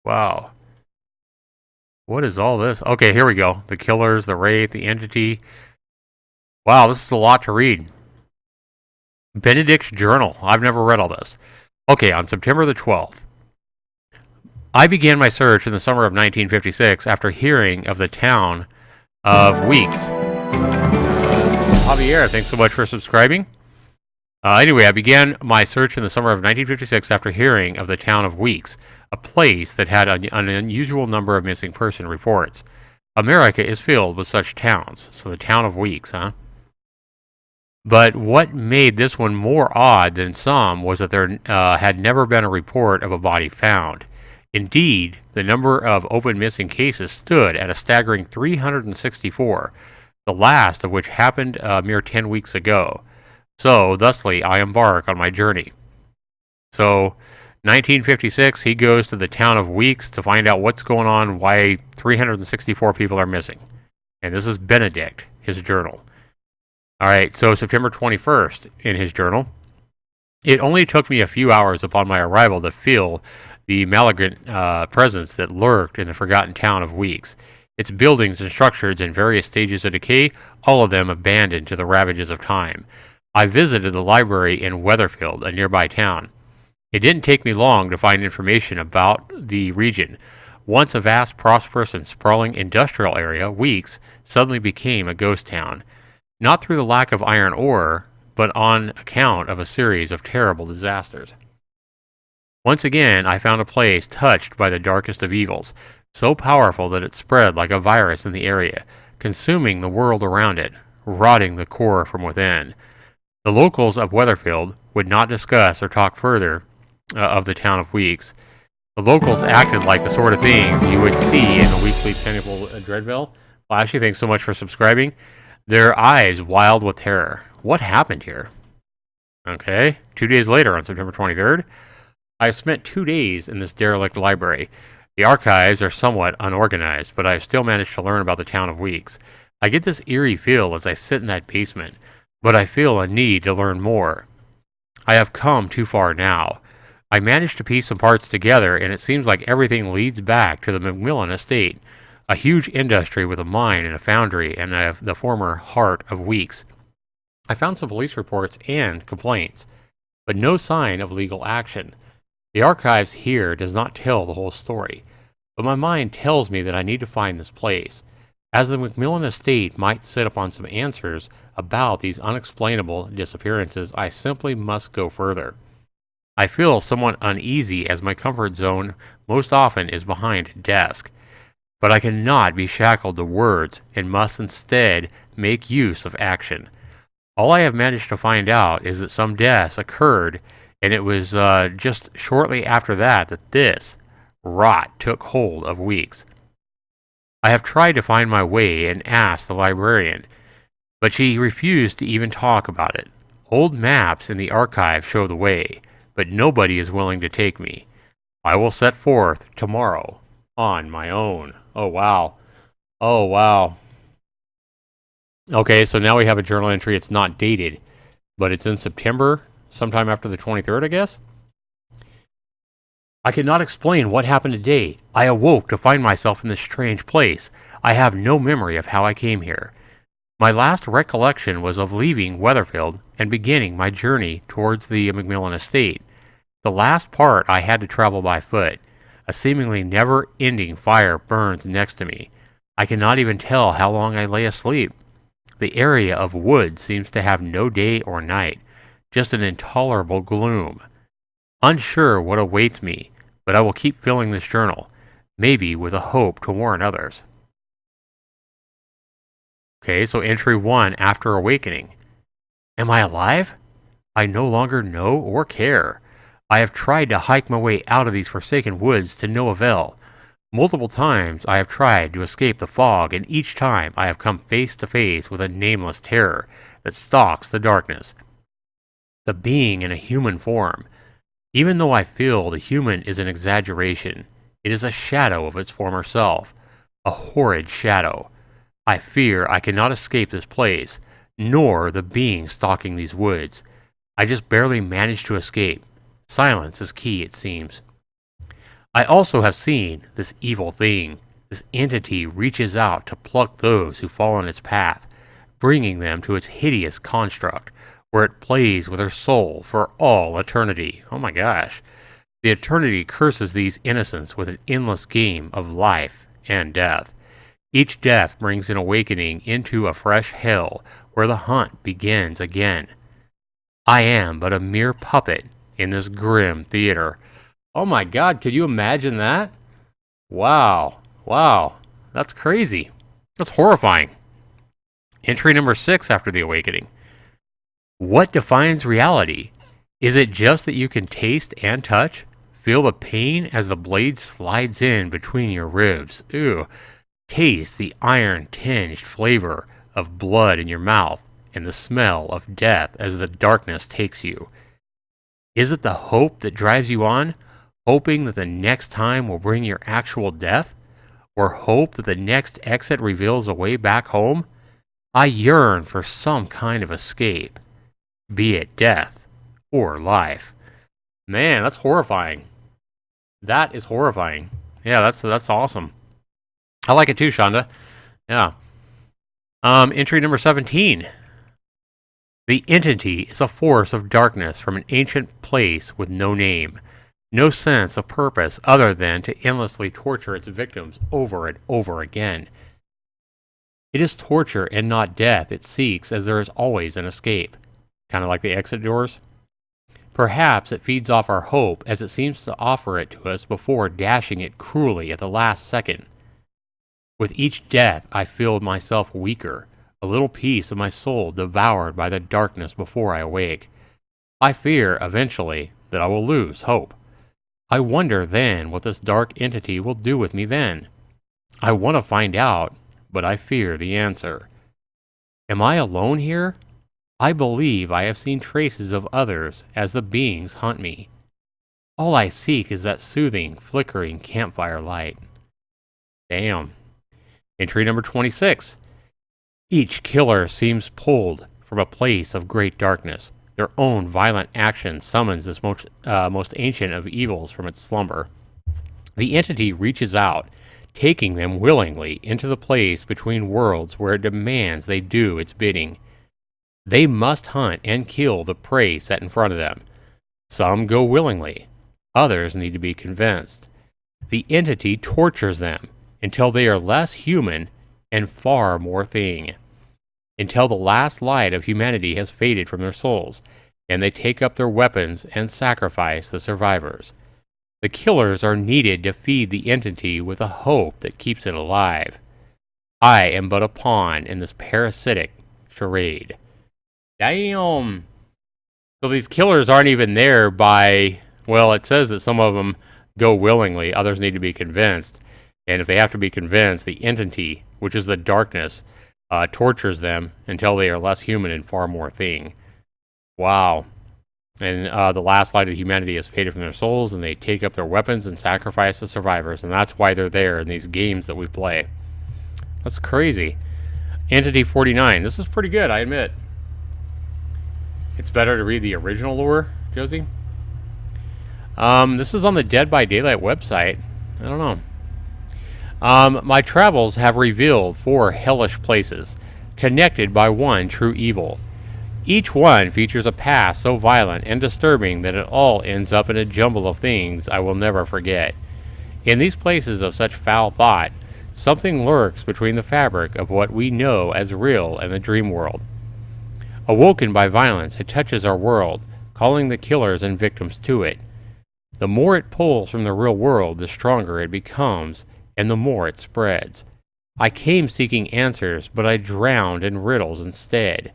Wow. What is all this? Okay, here we go. The killers, the wraith, the entity. Wow, this is a lot to read. Benedict's journal. I've never read all this. Okay, on September the 12th, I began my search in the summer of 1956 after hearing of the town of Weeks. Javier, thanks so much for subscribing. Anyway, I began my search in the summer of 1956 after hearing of the town of Weeks, a place that had an unusual number of missing person reports. America is filled with such towns, so the town of Weeks, huh? But what made this one more odd than some was that there had never been a report of a body found. Indeed, the number of open missing cases stood at a staggering 364, the last of which happened a mere 10 weeks ago. So, thusly, I embark on my journey. So, 1956, he goes to the town of Weeks to find out what's going on, why 364 people are missing. And this is Benedict, his journal. Alright, so September 21st, in his journal, it only took me a few hours upon my arrival to feel the malignant presence that lurked in the forgotten town of Weeks. Its buildings and structures in various stages of decay, all of them abandoned to the ravages of time. I visited the library in Weatherfield, a nearby town. It didn't take me long to find information about the region. Once a vast, prosperous, and sprawling industrial area, Weeks suddenly became a ghost town. Not through the lack of iron ore, but on account of a series of terrible disasters. Once again, I found a place touched by the darkest of evils, so powerful that it spread like a virus in the area, consuming the world around it, rotting the core from within. The locals of Weatherfield would not discuss or talk further of the town of Weeks. The locals acted like the sort of things you would see in the weekly Pinnacle Dreadville. Flashy, thanks so much for subscribing. Their eyes wild with terror. What happened here? Okay, 2 days later, on September 23rd, I spent 2 days in this derelict library. The archives are somewhat unorganized, but I have still managed to learn about the town of Weeks. I get this eerie feel as I sit in that basement, but I feel a need to learn more. I have come too far now. I managed to piece some parts together, and it seems like everything leads back to the Macmillan estate, a huge industry with a mine and a foundry and the former heart of Weeks. I found some police reports and complaints, but no sign of legal action. The archives here does not tell the whole story, but my mind tells me that I need to find this place, as the Macmillan estate might sit upon some answers about these unexplainable disappearances. I simply must go further. I feel somewhat uneasy as my comfort zone most often is behind a desk. But I cannot be shackled to words and must instead make use of action. All I have managed to find out is that some deaths occurred, and it was just shortly after that this rot took hold of Weeks. I have tried to find my way and ask the librarian, but she refused to even talk about it. Old maps in the archive show the way, but nobody is willing to take me. I will set forth tomorrow on my own. Oh, wow. Oh, wow. Okay, so now we have a journal entry. It's not dated, but it's in September, sometime after the 23rd, I guess. I cannot explain what happened today. I awoke to find myself in this strange place. I have no memory of how I came here. My last recollection was of leaving Weatherfield and beginning my journey towards the Macmillan estate. The last part I had to travel by foot. A seemingly never-ending fire burns next to me. I cannot even tell how long I lay asleep. The area of wood seems to have no day or night, just an intolerable gloom. Unsure what awaits me, but I will keep filling this journal, maybe with a hope to warn others. Okay, so entry 1, after awakening. Am I alive? I no longer know or care. I have tried to hike my way out of these forsaken woods to no avail. Multiple times I have tried to escape the fog, and each time I have come face to face with a nameless terror that stalks the darkness. The being in a human form. Even though I feel the human is an exaggeration, it is a shadow of its former self, a horrid shadow. I fear I cannot escape this place, nor the being stalking these woods. I just barely manage to escape. Silence is key, it seems. I also have seen this evil thing. This entity reaches out to pluck those who fall on its path, bringing them to its hideous construct, where it plays with their soul for all eternity. Oh my gosh. The eternity curses these innocents with an endless game of life and death. Each death brings an awakening into a fresh hell where the hunt begins again. I am but a mere puppet in this grim theater. Oh my god, could you imagine that? Wow. Wow. That's crazy. That's horrifying. Entry number 6 after the awakening. What defines reality? Is it just that you can taste and touch? Feel the pain as the blade slides in between your ribs. Ooh. Taste the iron-tinged flavor of blood in your mouth and the smell of death as the darkness takes you. Is it the hope that drives you on? Hoping that the next time will bring your actual death? Or hope that the next exit reveals a way back home? I yearn for some kind of escape, be it death or life. Man, that's horrifying. That is horrifying. Yeah, that's awesome. I like it too, Shonda. Yeah. Entry number 17. The entity is a force of darkness from an ancient place with no name, no sense of purpose other than to endlessly torture its victims over and over again. It is torture and not death it seeks, as there is always an escape. Kind of like the exit doors. Perhaps it feeds off our hope as it seems to offer it to us before dashing it cruelly at the last second. With each death I feel myself weaker, a little piece of my soul devoured by the darkness before I awake. I fear, eventually, that I will lose hope. I wonder then what this dark entity will do with me then. I want to find out, but I fear the answer. Am I alone here? I believe I have seen traces of others as the beings hunt me. All I seek is that soothing, flickering campfire light. Damn. Entry number 26. Each killer seems pulled from a place of great darkness. Their own violent action summons this most ancient of evils from its slumber. The entity reaches out, taking them willingly into the place between worlds where it demands they do its bidding. They must hunt and kill the prey set in front of them. Some go willingly. Others need to be convinced. The entity tortures them until they are less human and far more thing, until the last light of humanity has faded from their souls, and they take up their weapons and sacrifice the survivors. The killers are needed to feed the entity with a hope that keeps it alive. I am but a pawn in this parasitic charade. Damn! So these killers aren't even there by, well, it says that some of them go willingly, others need to be convinced. And if they have to be convinced, the entity, which is the darkness, tortures them until they are less human and far more thing. Wow. And the last light of humanity has faded from their souls, and they take up their weapons and sacrifice the survivors. And that's why they're there in these games that we play. That's crazy. Entity 49. This is pretty good, I admit. It's better to read the original lore, Josie. This is on the Dead by Daylight website. I don't know. My travels have revealed 4 hellish places, connected by one true evil. Each one features a past so violent and disturbing that it all ends up in a jumble of things I will never forget. In these places of such foul thought, something lurks between the fabric of what we know as real and the dream world. Awoken by violence, it touches our world, calling the killers and victims to it. The more it pulls from the real world, the stronger it becomes, and the more it spreads. I came seeking answers, but I drowned in riddles instead.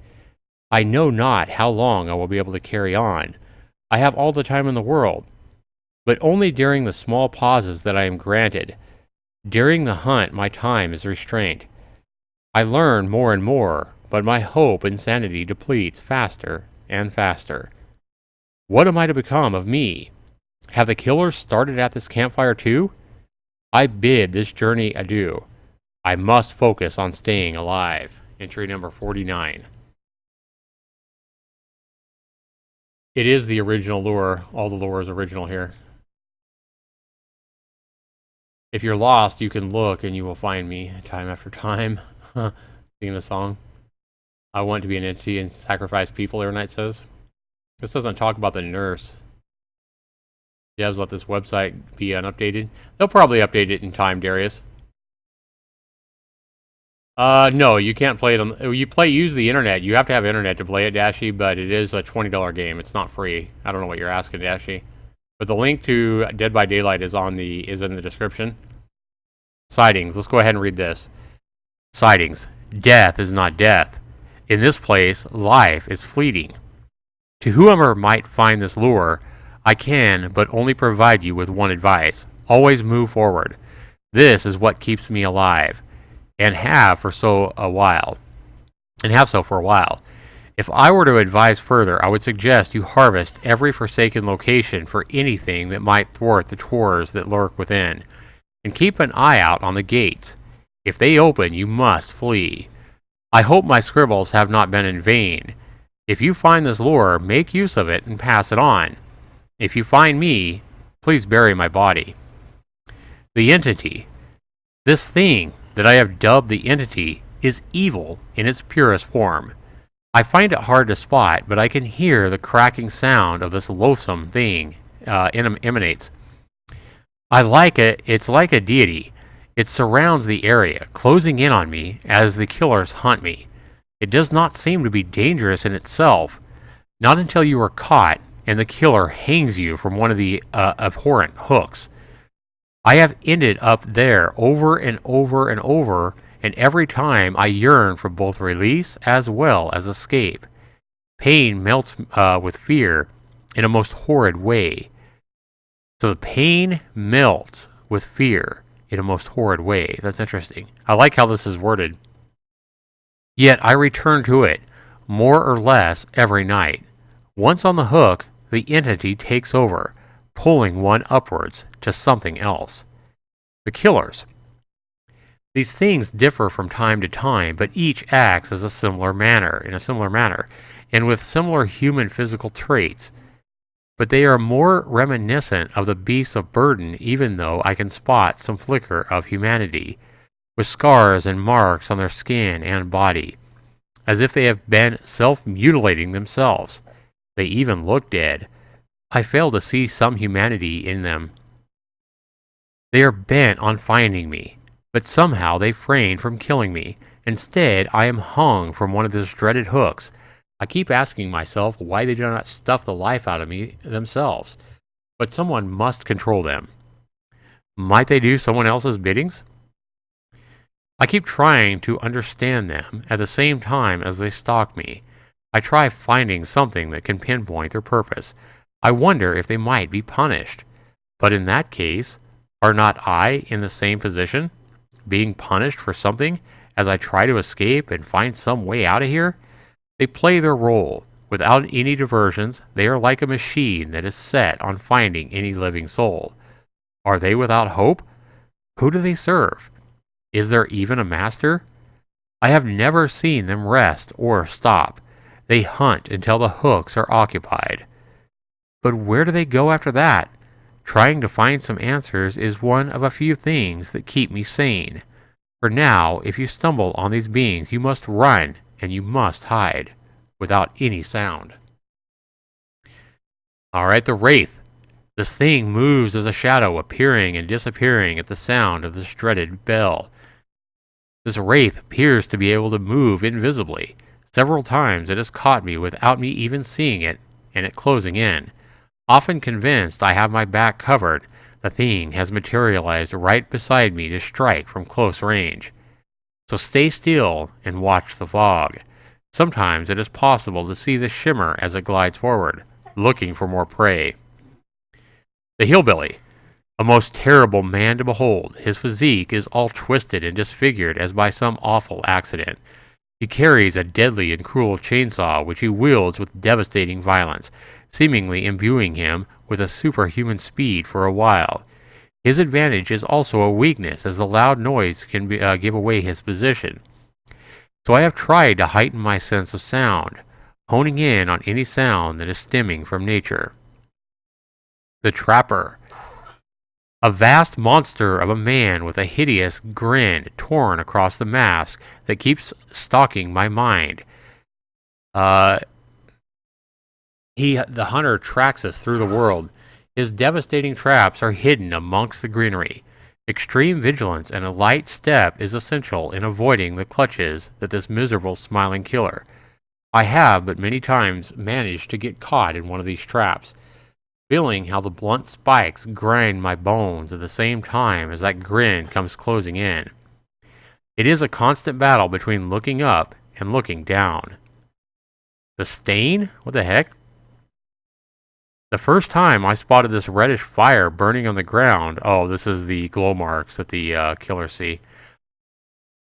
I know not how long I will be able to carry on. I have all the time in the world, but only during the small pauses that I am granted. During the hunt, my time is restrained. I learn more and more, but my hope and sanity depletes faster and faster. What am I to become of me? Have the killers started at this campfire too? I bid this journey adieu. I must focus on staying alive. Entry number 49. It is the original lore. All the lore is original here. If you're lost, you can look and you will find me time after time. Singing the song. I want to be an entity and sacrifice people, Airknight says. This doesn't talk about the nurse. Devs let this website be unupdated. They'll probably update it in time, Darius. No, you can't play it on... use the internet. You have to have internet to play it, Dashy, but it is a $20 game. It's not free. I don't know what you're asking, Dashy. But the link to Dead by Daylight is in the description. Sightings. Let's go ahead and read this. Sightings. Death is not death. In this place, life is fleeting. To whoever might find this lure, I can but only provide you with one advice. Always move forward. This is what keeps me alive, and have so for a while. If I were to advise further, I would suggest you harvest every forsaken location for anything that might thwart the tours that lurk within, and keep an eye out on the gates. If they open, you must flee. I hope my scribbles have not been in vain. If you find this lure, make use of it and pass it on. If you find me, please bury my body. The entity. This thing that I have dubbed the entity is evil in its purest form. I find it hard to spot, but I can hear the cracking sound of this loathsome thing emanates. It's like a deity. It surrounds the area, closing in on me as the killers hunt me. It does not seem to be dangerous in itself, not until you are caught and the killer hangs you from one of the abhorrent hooks. I have ended up there over and over and over, and every time I yearn for both release as well as escape. Pain melts with fear in a most horrid way. So the pain melts with fear in a most horrid way. That's interesting. I like how this is worded. Yet I return to it, more or less every night. Once on the hook, the entity takes over, pulling one upwards to something else. The killers. These things differ from time to time, but each acts in a similar manner, and with similar human physical traits. But they are more reminiscent of the beasts of burden, even though I can spot some flicker of humanity, with scars and marks on their skin and body, as if they have been self-mutilating themselves. They even look dead. I fail to see some humanity in them. They are bent on finding me, but somehow they refrain from killing me. Instead, I am hung from one of those dreaded hooks. I keep asking myself why they do not stuff the life out of me themselves, but someone must control them. Might they do someone else's biddings? I keep trying to understand them at the same time as they stalk me. I try finding something that can pinpoint their purpose. I wonder if they might be punished. But in that case, are not I in the same position, being punished for something as I try to escape and find some way out of here? They play their role. Without any diversions, they are like a machine that is set on finding any living soul. Are they without hope? Who do they serve? Is there even a master? I have never seen them rest or stop. They hunt until the hooks are occupied. But where do they go after that? Trying to find some answers is one of a few things that keep me sane. For now, if you stumble on these beings, you must run and you must hide without any sound. Alright, the Wraith. This thing moves as a shadow, appearing and disappearing at the sound of this dreaded bell. This Wraith appears to be able to move invisibly. Several times it has caught me without me even seeing it, and it closing in. Often convinced I have my back covered, the thing has materialized right beside me to strike from close range. So stay still and watch the fog. Sometimes it is possible to see the shimmer as it glides forward, looking for more prey. The Hillbilly. A most terrible man to behold. His physique is all twisted and disfigured as by some awful accident. He carries a deadly and cruel chainsaw which he wields with devastating violence, seemingly imbuing him with a superhuman speed for a while. His advantage is also a weakness, as the loud noise can give away his position. So I have tried to heighten my sense of sound, honing in on any sound that is stemming from nature. The Trapper. A vast monster of a man with a hideous grin torn across the mask that keeps stalking my mind. The hunter tracks us through the world. His devastating traps are hidden amongst the greenery. Extreme vigilance and a light step is essential in avoiding the clutches that this miserable smiling killer. I have but many times managed to get caught in one of these traps, feeling how the blunt spikes grind my bones at the same time as that grin comes closing in. It is a constant battle between looking up and looking down. The stain? What the heck? The first time I spotted this reddish fire burning on the ground, oh, this is the glow marks that the killers see.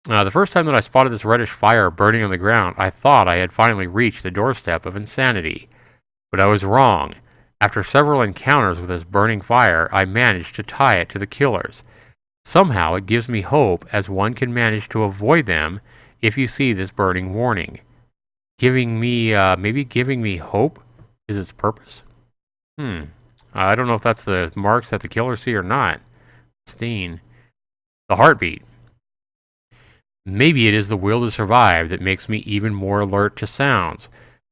The first time that I spotted this reddish fire burning on the ground, I thought I had finally reached the doorstep of insanity. But I was wrong. After several encounters with this burning fire, I managed to tie it to the killers. Somehow it gives me hope, as one can manage to avoid them if you see this burning warning. Maybe giving me hope is its purpose? I don't know if that's the marks that the killers see or not. Steen. The heartbeat. Maybe it is the will to survive that makes me even more alert to sounds.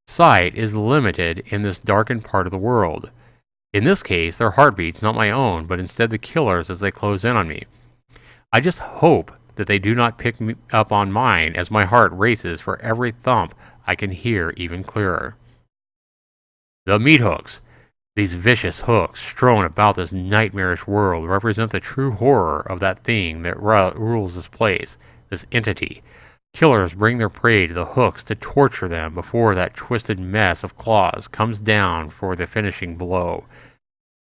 Sight is limited in this darkened part of the world. In this case, their heartbeat's not my own, but instead the killers as they close in on me. I just hope that they do not pick me up on mine as my heart races for every thump I can hear even clearer. The meat hooks. These vicious hooks strewn about this nightmarish world represent the true horror of that thing that rules this place, this entity. Killers bring their prey to the hooks to torture them before that twisted mess of claws comes down for the finishing blow.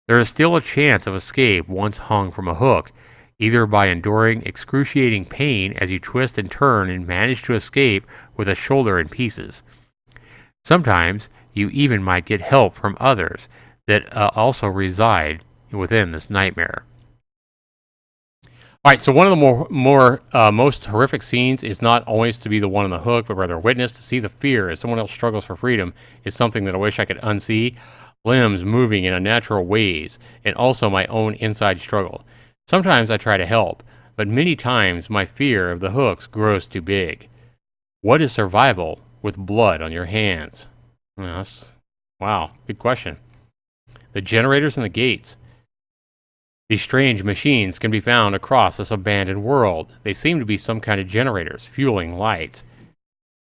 There is still a chance of escape once hung from a hook, either by enduring excruciating pain as you twist and turn and manage to escape with a shoulder in pieces. Sometimes you even might get help from others that also reside within this nightmare. All right, so one of the most horrific scenes is not always to be the one on the hook, but rather a witness. To see the fear as someone else struggles for freedom is something that I wish I could unsee. Limbs moving in unnatural ways, and also my own inside struggle. Sometimes I try to help, but many times my fear of the hooks grows too big. What is survival with blood on your hands? Wow, good question. The generators and the gates. These strange machines can be found across this abandoned world. They seem to be some kind of generators, fueling lights.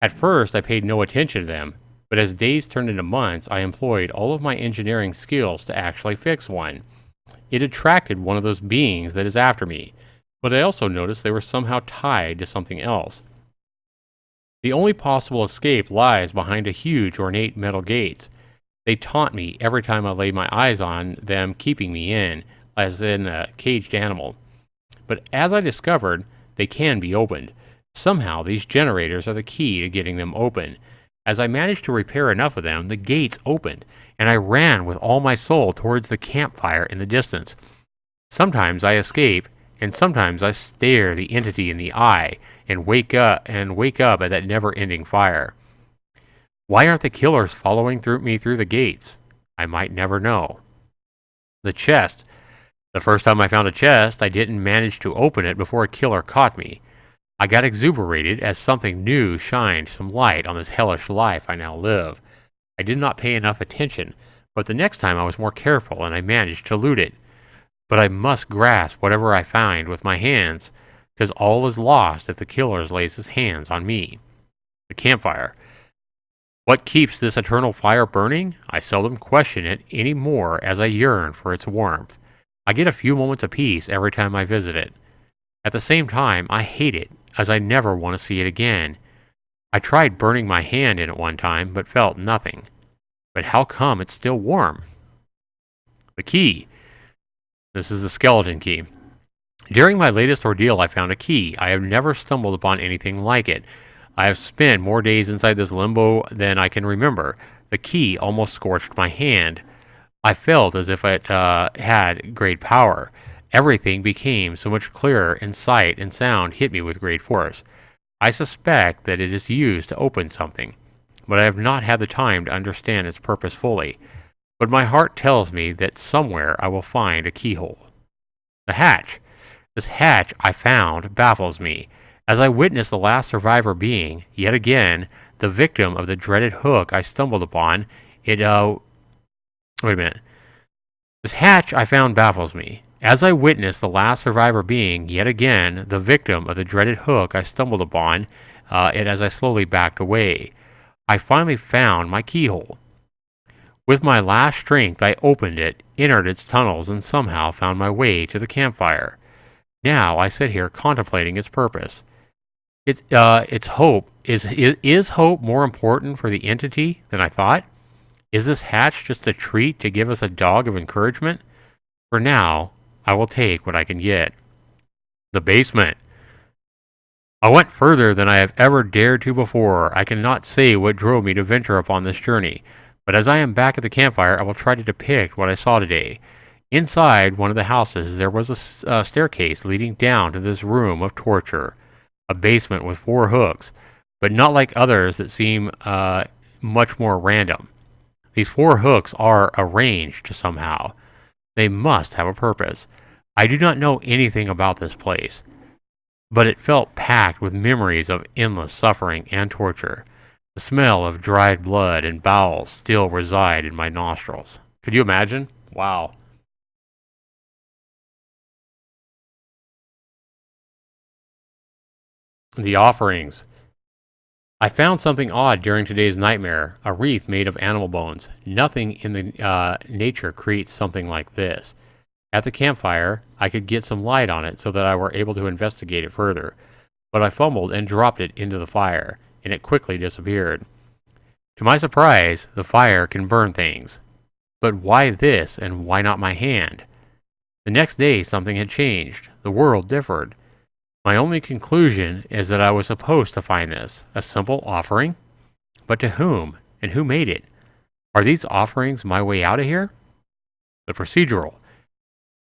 At first, I paid no attention to them, but as days turned into months, I employed all of my engineering skills to actually fix one. It attracted one of those beings that is after me, but I also noticed they were somehow tied to something else. The only possible escape lies behind a huge ornate metal gates. They taunt me every time I lay my eyes on them, keeping me in, as in a caged animal. But as I discovered, they can be opened. Somehow these generators are the key to getting them open. As I managed to repair enough of them, the gates opened, and I ran with all my soul towards the campfire in the distance. Sometimes I escape, and sometimes I stare the entity in the eye and wake up at that never-ending fire. Why aren't the killers following me through the gates? I might never know. The chest. The first time I found a chest, I didn't manage to open it before a killer caught me. I got exuberated as something new shined some light on this hellish life I now live. I did not pay enough attention, but the next time I was more careful and I managed to loot it. But I must grasp whatever I find with my hands, because all is lost if the killer lays his hands on me. The campfire. What keeps this eternal fire burning? I seldom question it any more as I yearn for its warmth. I get a few moments of peace every time I visit it. At the same time, I hate it, as I never want to see it again. I tried burning my hand in it one time, but felt nothing. But how come it's still warm? The key. This is the skeleton key. During my latest ordeal, I found a key. I have never stumbled upon anything like it. I have spent more days inside this limbo than I can remember. The key almost scorched my hand. I felt as if it had great power. Everything became so much clearer, and sight and sound hit me with great force. I suspect that it is used to open something, but I have not had the time to understand its purpose fully. But my heart tells me that somewhere I will find a keyhole. The hatch. This hatch I found baffles me, as I witness the last survivor being, yet again, the victim of the dreaded hook I stumbled upon. Wait a minute. This hatch I found baffles me, as I witness the last survivor being, yet again, the victim of the dreaded hook I stumbled upon it as I slowly backed away. I finally found my keyhole. With my last strength, I opened it, entered its tunnels, and somehow found my way to the campfire. Now I sit here contemplating its purpose. Its hope is hope more important for the entity than I thought? Is this hatch just a treat to give us a dog of encouragement? For now, I will take what I can get. The basement. I went further than I have ever dared to before. I cannot say what drove me to venture upon this journey, but as I am back at the campfire, I will try to depict what I saw today. Inside one of the houses, there was a staircase leading down to this room of torture. A basement with 4 hooks, but not like others that seem much more random. These 4 hooks are arranged somehow. They must have a purpose. I do not know anything about this place, but it felt packed with memories of endless suffering and torture. The smell of dried blood and bowels still reside in my nostrils. Could you imagine? Wow. The offerings. I found something odd during today's nightmare, a wreath made of animal bones. Nothing in the nature creates something like this. At the campfire, I could get some light on it so that I were able to investigate it further, but I fumbled and dropped it into the fire, and it quickly disappeared. To my surprise, the fire can burn things. But why this, and why not my hand? The next day, something had changed. The world differed. My only conclusion is that I was supposed to find this, a simple offering? But to whom, and who made it? Are these offerings my way out of here? The procedural.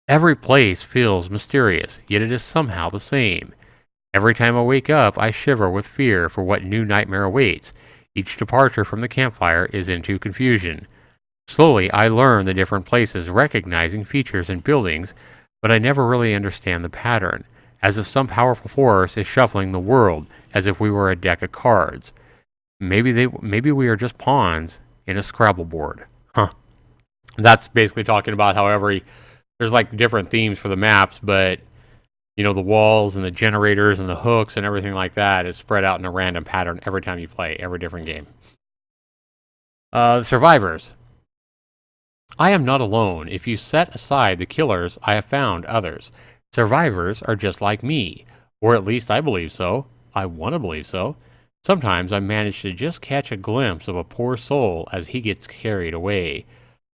Every place feels mysterious, yet it is somehow the same. Every time I wake up, I shiver with fear for what new nightmare awaits. Each departure from the campfire is into confusion. Slowly, I learn the different places, recognizing features and buildings, but I never really understand the pattern, as if some powerful force is shuffling the world, as if we were a deck of cards. Maybe we are just pawns in a Scrabble board. That's basically talking about how there's like different themes for the maps, but the walls and the generators and the hooks and everything like that is spread out in a random pattern every time you play, every different game. The survivors. I am not alone. If you set aside the killers, I have found others. Survivors are just like me, or at least I believe so. I want to believe so. Sometimes I manage to just catch a glimpse of a poor soul as he gets carried away.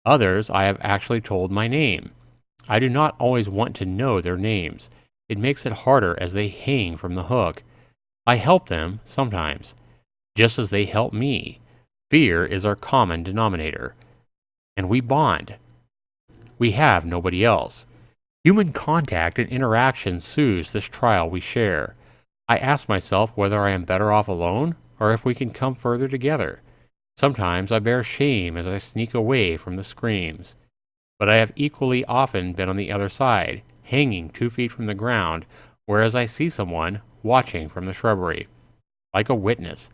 Others I have actually told my name. I do not always want to know their names. It makes it harder as they hang from the hook. I help them sometimes, just as they help me. Fear is our common denominator, and we bond. We have nobody else. Human contact and interaction soothes this trial we share. I ask myself whether I am better off alone, or if we can come further together. Sometimes I bear shame as I sneak away from the screams. But I have equally often been on the other side, hanging 2 feet from the ground, whereas I see someone watching from the shrubbery, like a witness.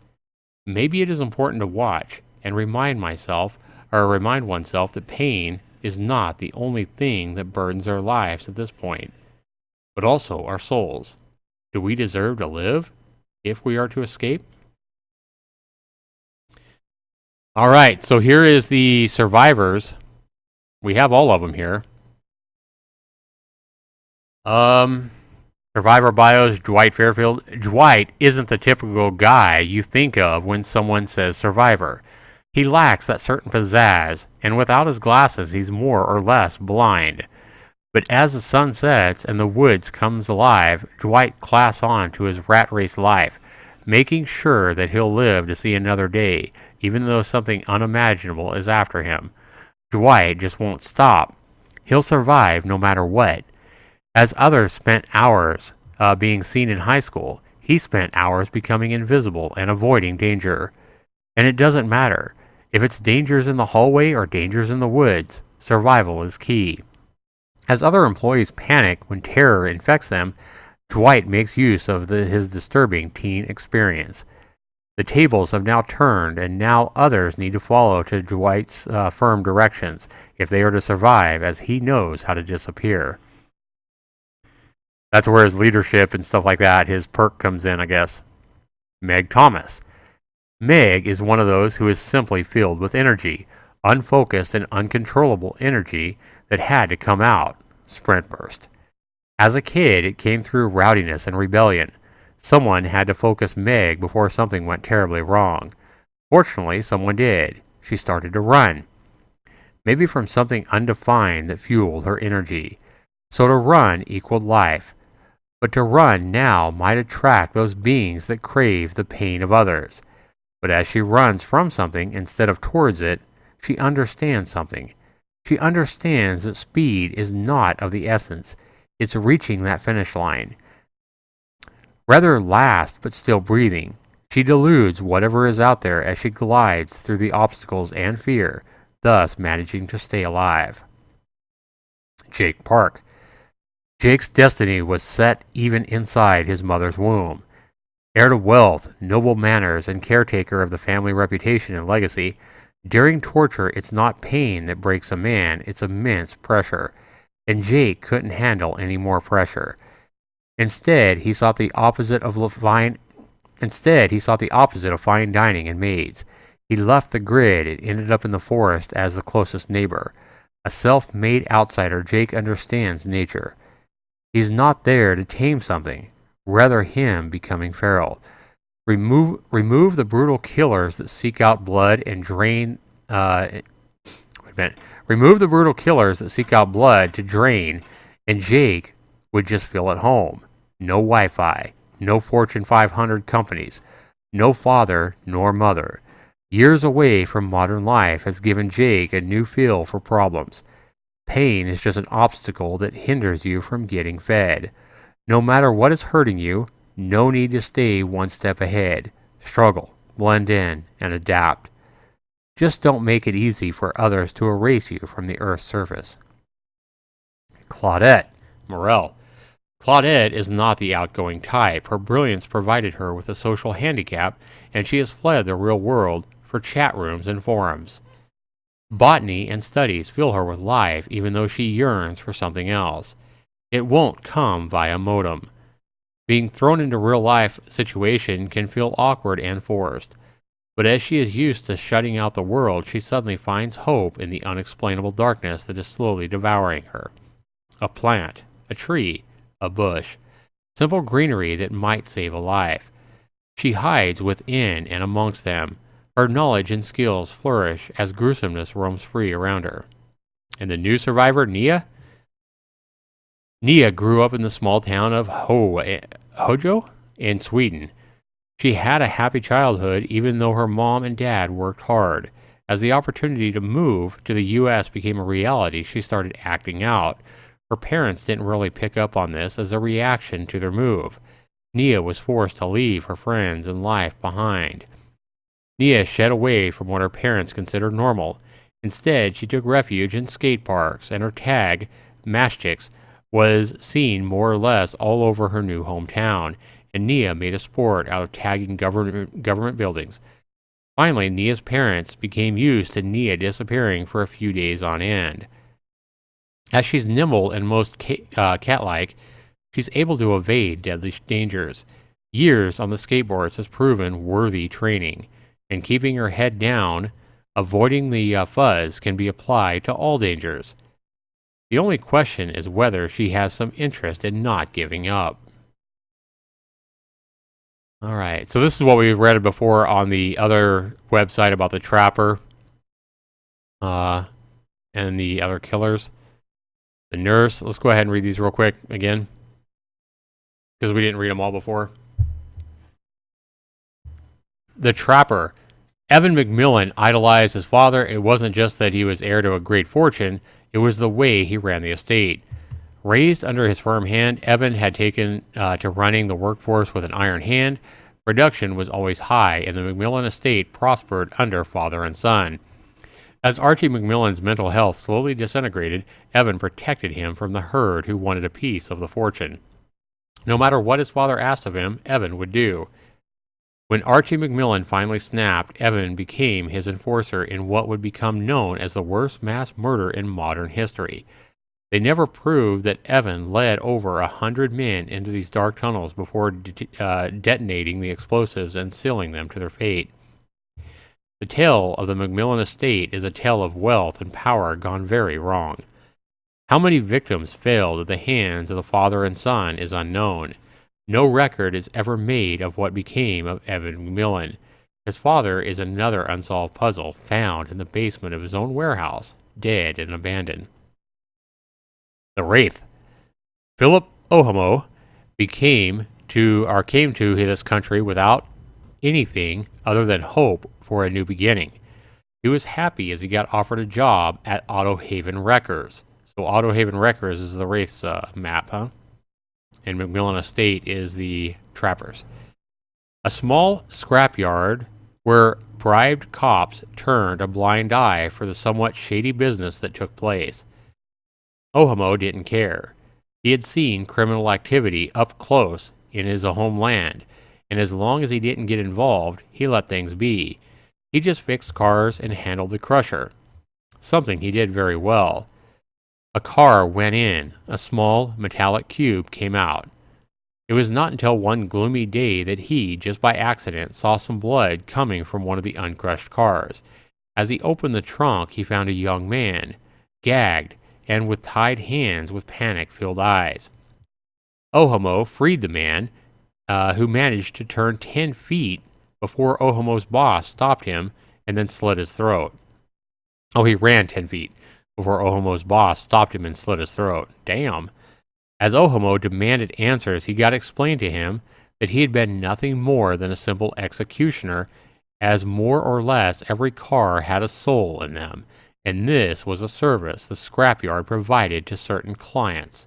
Maybe it is important to watch and remind oneself that pain is not the only thing that burdens our lives at this point, but also our souls. Do we deserve to live if we are to escape? All right, so here is the survivors. We have all of them here. Survivor bios, Dwight Fairfield. Dwight isn't the typical guy you think of when someone says survivor. He lacks that certain pizzazz, and without his glasses, he's more or less blind. But as the sun sets and the woods comes alive, Dwight clasps on to his rat race life, making sure that he'll live to see another day, even though something unimaginable is after him. Dwight just won't stop. He'll survive no matter what. As others spent hours being seen in high school, he spent hours becoming invisible and avoiding danger. And it doesn't matter. If it's dangers in the hallway or dangers in the woods, survival is key. As other employees panic when terror infects them, Dwight makes use of his disturbing teen experience. The tables have now turned, and now others need to follow to Dwight's firm directions if they are to survive, as he knows how to disappear. That's where his leadership and stuff like that, his perk comes in, I guess. Meg Thomas. Meg is one of those who is simply filled with energy, unfocused and uncontrollable energy that had to come out. Sprint burst. As a kid, it came through rowdiness and rebellion. Someone had to focus Meg before something went terribly wrong. Fortunately, someone did. She started to run. Maybe from something undefined that fueled her energy. So to run equaled life. But to run now might attract those beings that crave the pain of others. But as she runs from something instead of towards it, she understands something. She understands that speed is not of the essence. It's reaching that finish line. Rather last, but still breathing, she deludes whatever is out there as she glides through the obstacles and fear, thus managing to stay alive. Jake Park. Jake's destiny was set even inside his mother's womb. Heir to wealth, noble manners, and caretaker of the family reputation and legacy, during torture it's not pain that breaks a man, it's immense pressure. And Jake couldn't handle any more pressure. Instead, he sought the opposite of fine dining and maids. He left the grid and ended up in the forest as the closest neighbor. A self-made outsider, Jake understands nature. He's not there to tame something, rather him becoming feral. Remove the brutal killers that seek out blood and drain. Remove the brutal killers that seek out blood to drain, and Jake would just feel at home. No Wi-Fi, no Fortune 500 companies, no father nor mother. Years away from modern life has given Jake a new feel for problems. Pain is just an obstacle that hinders you from getting fed. No matter what is hurting you, no need to stay one step ahead. Struggle, blend in, and adapt. Just don't make it easy for others to erase you from the Earth's surface. Claudette Morel. Claudette is not the outgoing type. Her brilliance provided her with a social handicap, and she has fled the real world for chat rooms and forums. Botany and studies fill her with life, even though she yearns for something else. It won't come via modem. Being thrown into real-life situation can feel awkward and forced. But as she is used to shutting out the world, she suddenly finds hope in the unexplainable darkness that is slowly devouring her. A plant, a tree, a bush. Simple greenery that might save a life. She hides within and amongst them. Her knowledge and skills flourish as gruesomeness roams free around her. And the new survivor, Nia? Nia grew up in the small town of Hojo in Sweden. She had a happy childhood even though her mom and dad worked hard. As the opportunity to move to the U.S. became a reality, she started acting out. Her parents didn't really pick up on this as a reaction to their move. Nia was forced to leave her friends and life behind. Nia shed away from what her parents considered normal. Instead, she took refuge in skate parks, and her tag, Mashchicks, was seen more or less all over her new hometown, and Nia made a sport out of tagging government buildings. Finally, Nia's parents became used to Nia disappearing for a few days on end. As she's nimble and most cat-like, she's able to evade deadly dangers. Years on the skateboards has proven worthy training, and keeping her head down, avoiding the fuzz can be applied to all dangers. The only question is whether she has some interest in not giving up. All right, so this is what we've read before on the other website about the Trapper and the other killers. The Nurse, let's go ahead and read these real quick again, because we didn't read them all before. The Trapper. Evan McMillan idolized his father. It wasn't just that he was heir to a great fortune, it was the way he ran the estate. Raised under his firm hand, Evan had taken to running the workforce with an iron hand. Production was always high, and the McMillan estate prospered under father and son. As Archie McMillan's mental health slowly disintegrated, Evan protected him from the herd who wanted a piece of the fortune. No matter what his father asked of him, Evan would do. When Archie McMillan finally snapped, Evan became his enforcer in what would become known as the worst mass murder in modern history. They never proved that Evan led over 100 men into these dark tunnels before detonating the explosives and sealing them to their fate. The tale of the McMillan estate is a tale of wealth and power gone very wrong. How many victims failed at the hands of the father and son is unknown. No record is ever made of what became of Evan McMillan. His father is another unsolved puzzle found in the basement of his own warehouse, dead and abandoned. The Wraith. Philip Ohamo came to this country without anything other than hope for a new beginning. He was happy as he got offered a job at Auto Haven Wreckers. So Auto Haven Wreckers is the Wraith's map, huh? And McMillan Estate is the Trappers. A small scrapyard where bribed cops turned a blind eye for the somewhat shady business that took place. Ohamo didn't care. He had seen criminal activity up close in his homeland, and as long as he didn't get involved, he let things be. He just fixed cars and handled the crusher, something he did very well. A car went in, a small metallic cube came out. It was not until one gloomy day that he, just by accident, saw some blood coming from one of the uncrushed cars. As he opened the trunk, he found a young man, gagged, and with tied hands with panic-filled eyes. Ohamo freed the man, who managed to turn 10 feet before Ohamo's boss stopped him and then slit his throat. Oh, he ran 10 feet before Ohamo's boss stopped him and slit his throat. Damn. As Ohamo demanded answers, he got explained to him that he had been nothing more than a simple executioner, as more or less every car had a soul in them, and this was a service the scrapyard provided to certain clients.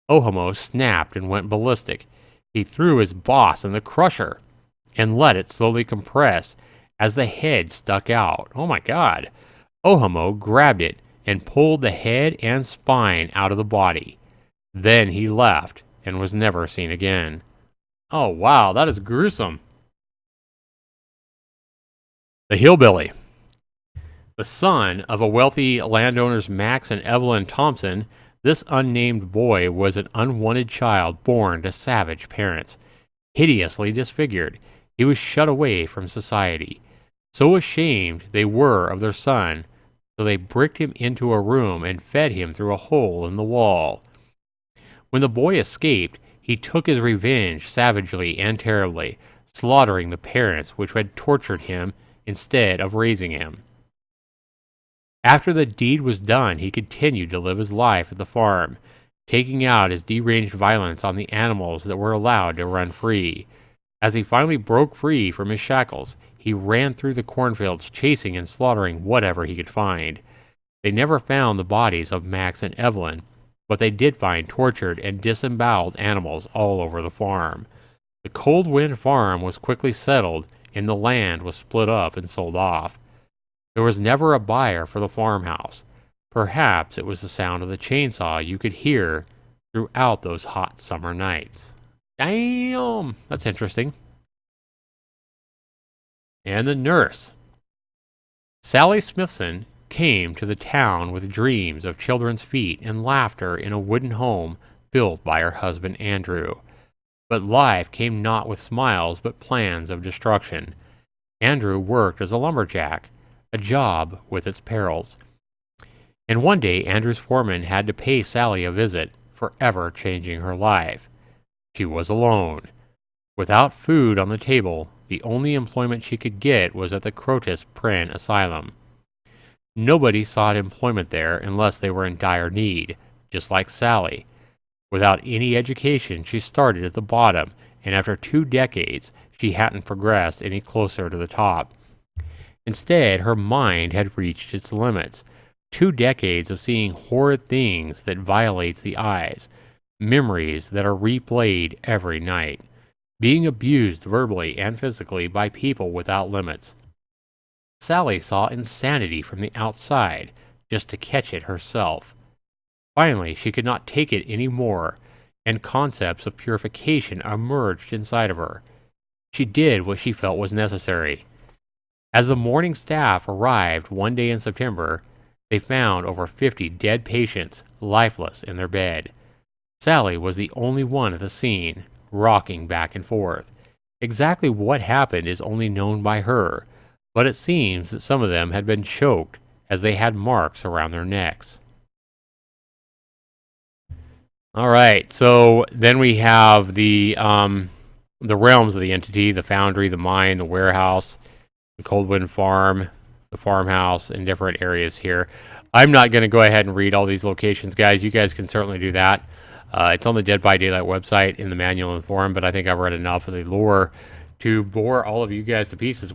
Ohamo snapped and went ballistic. He threw his boss in the crusher and let it slowly compress as the head stuck out. Oh my God. Ohamo grabbed it and pulled the head and spine out of the body. Then he left and was never seen again. Oh wow, that is gruesome. The Hillbilly. The son of a wealthy landowners Max and Evelyn Thompson, this unnamed boy was an unwanted child born to savage parents. Hideously disfigured, he was shut away from society. So ashamed they were of their son, so they bricked him into a room and fed him through a hole in the wall. When the boy escaped, he took his revenge savagely and terribly, slaughtering the parents which had tortured him instead of raising him. After the deed was done, he continued to live his life at the farm, taking out his deranged violence on the animals that were allowed to run free. As he finally broke free from his shackles, he ran through the cornfields, chasing and slaughtering whatever he could find. They never found the bodies of Max and Evelyn, but they did find tortured and disemboweled animals all over the farm. The Cold Wind Farm was quickly settled, and the land was split up and sold off. There was never a buyer for the farmhouse. Perhaps it was the sound of the chainsaw you could hear throughout those hot summer nights. Damn! That's interesting. And the Nurse. Sally Smithson came to the town with dreams of children's feet and laughter in a wooden home built by her husband Andrew. But life came not with smiles but plans of destruction. Andrew worked as a lumberjack, a job with its perils. And one day Andrew's foreman had to pay Sally a visit, forever changing her life. She was alone. Without food on the table, the only employment she could get was at the Crotus Pren Asylum. Nobody sought employment there unless they were in dire need, just like Sally. Without any education, she started at the bottom, and after 2 decades, she hadn't progressed any closer to the top. Instead, her mind had reached its limits. 2 decades of seeing horrid things that violates the eyes, memories that are replayed every night, being abused verbally and physically by people without limits. Sally saw insanity from the outside, just to catch it herself. Finally, she could not take it any more, and concepts of purification emerged inside of her. She did what she felt was necessary. As the morning staff arrived one day in September, they found over 50 dead patients, lifeless in their bed. Sally was the only one at the scene, rocking back and forth. Exactly what happened is only known by her, but it seems that some of them had been choked as they had marks around their necks. All right, so then we have the realms of the entity: the foundry, the mine, the warehouse, the Coldwind Farm, the farmhouse, and different areas here. I'm not going to go ahead and read all these locations, guys. You guys can certainly do that. It's on the Dead by Daylight website in the manual and forum, but I think I've read enough of the lore to bore all of you guys to pieces.